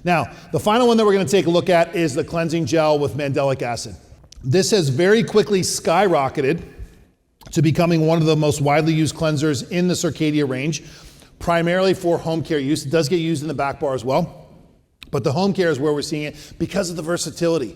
Now, the final one that we're going to take a look at is the cleansing gel with Mandelic Acid. This has very quickly skyrocketed to becoming one of the most widely used cleansers in the Circadia range, primarily for home care use. It does get used in the back bar as well, but the home care is where we're seeing it because of the versatility.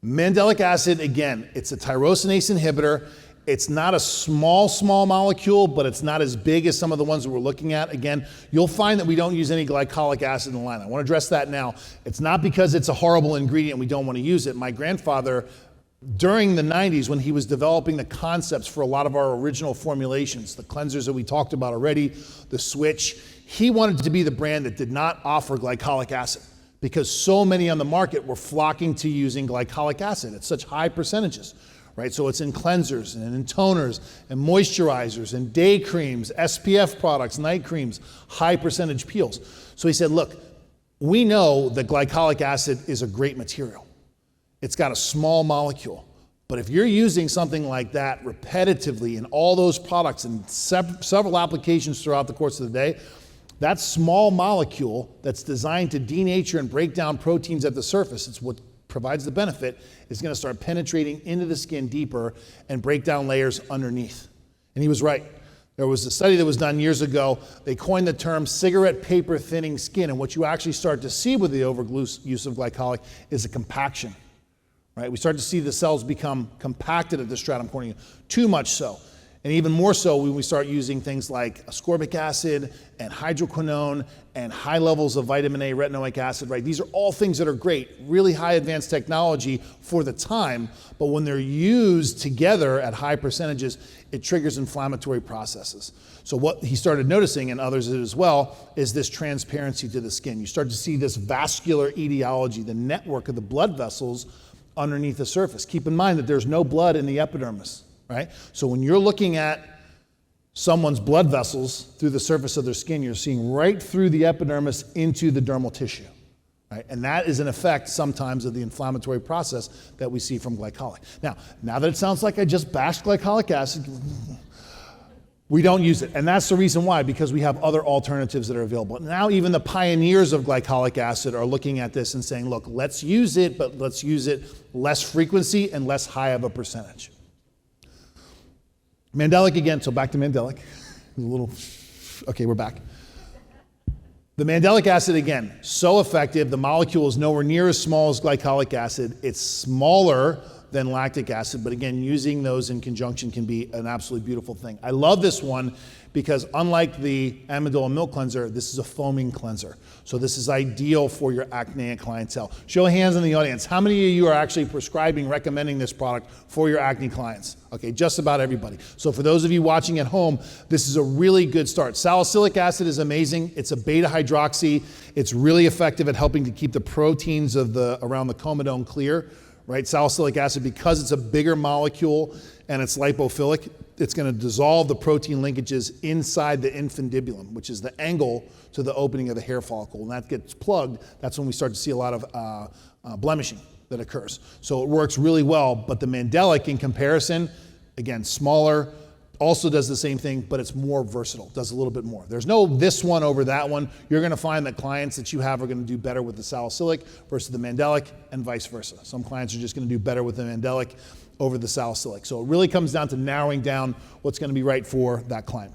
Mandelic Acid, again, it's a tyrosinase inhibitor. It's not a small molecule, but it's not as big as some of the ones that we're looking at. Again, you'll find that we don't use any glycolic acid in the line. I want to address that now. It's not because it's a horrible ingredient and we don't want to use it. My grandfather, during the 90s, when he was developing the concepts for a lot of our original formulations, the cleansers that we talked about already, the switch, he wanted to be the brand that did not offer glycolic acid because so many on the market were flocking to using glycolic acid at such high percentages, right? So it's in cleansers and in toners and moisturizers and day creams, SPF products, night creams, high percentage peels. So he said, look, we know that glycolic acid is a great material. It's got a small molecule, but if you're using something like that repetitively in all those products and several applications throughout the course of the day, that small molecule that's designed to denature and break down proteins at the surface, it's what provides the benefit, is going to start penetrating into the skin deeper and break down layers underneath. And he was right. There was a study that was done years ago. They coined the term cigarette paper thinning skin, and what you actually start to see with the overuse of glycolic is a compaction. Right? We start to see the cells become compacted at the stratum corneum, too much so. And even more so when we start using things like ascorbic acid and hydroquinone and high levels of vitamin A, retinoic acid, right? These are all things that are great, really high advanced technology for the time, but when they're used together at high percentages, it triggers inflammatory processes. So what he started noticing, and others did as well, is this transparency to the skin. You start to see this vascular etiology, the network of the blood vessels underneath the surface. Keep in mind that there's no blood in the epidermis, right? So when you're looking at someone's blood vessels through the surface of their skin, you're seeing right through the epidermis into the dermal tissue, right? And that is an effect sometimes of the inflammatory process that we see from glycolic. Now that it sounds like I just bashed glycolic acid, we don't use it. And that's the reason why, because we have other alternatives that are available. Now even the pioneers of glycolic acid are looking at this and saying, look, let's use it, but let's use it less frequency and less high of a percentage. Mandelic again, so back to Mandelic. Okay, we're back. The Mandelic acid again, so effective. The molecule is nowhere near as small as glycolic acid. It's smaller than lactic acid, but again, using those in conjunction can be an absolutely beautiful thing. I love this one because unlike the amidala milk cleanser, this is a foaming cleanser. So this is ideal for your acneic clientele. Show of hands in the audience. How many of you are actually prescribing, recommending this product for your acne clients? Okay, just about everybody. So for those of you watching at home, this is a really good start. Salicylic acid is amazing. It's a beta hydroxy. It's really effective at helping to keep the proteins of around the comedone clear. Right? Salicylic acid, because it's a bigger molecule and it's lipophilic, it's going to dissolve the protein linkages inside the infundibulum, which is the angle to the opening of the hair follicle. And that gets plugged. That's when we start to see a lot of blemishing that occurs. So it works really well, but the Mandelic in comparison, again, smaller, also does the same thing, but it's more versatile, does a little bit more. There's no this one over that one. You're gonna find that clients that you have are gonna do better with the salicylic versus the Mandelic and vice versa. Some clients are just gonna do better with the Mandelic over the salicylic. So it really comes down to narrowing down what's gonna be right for that client.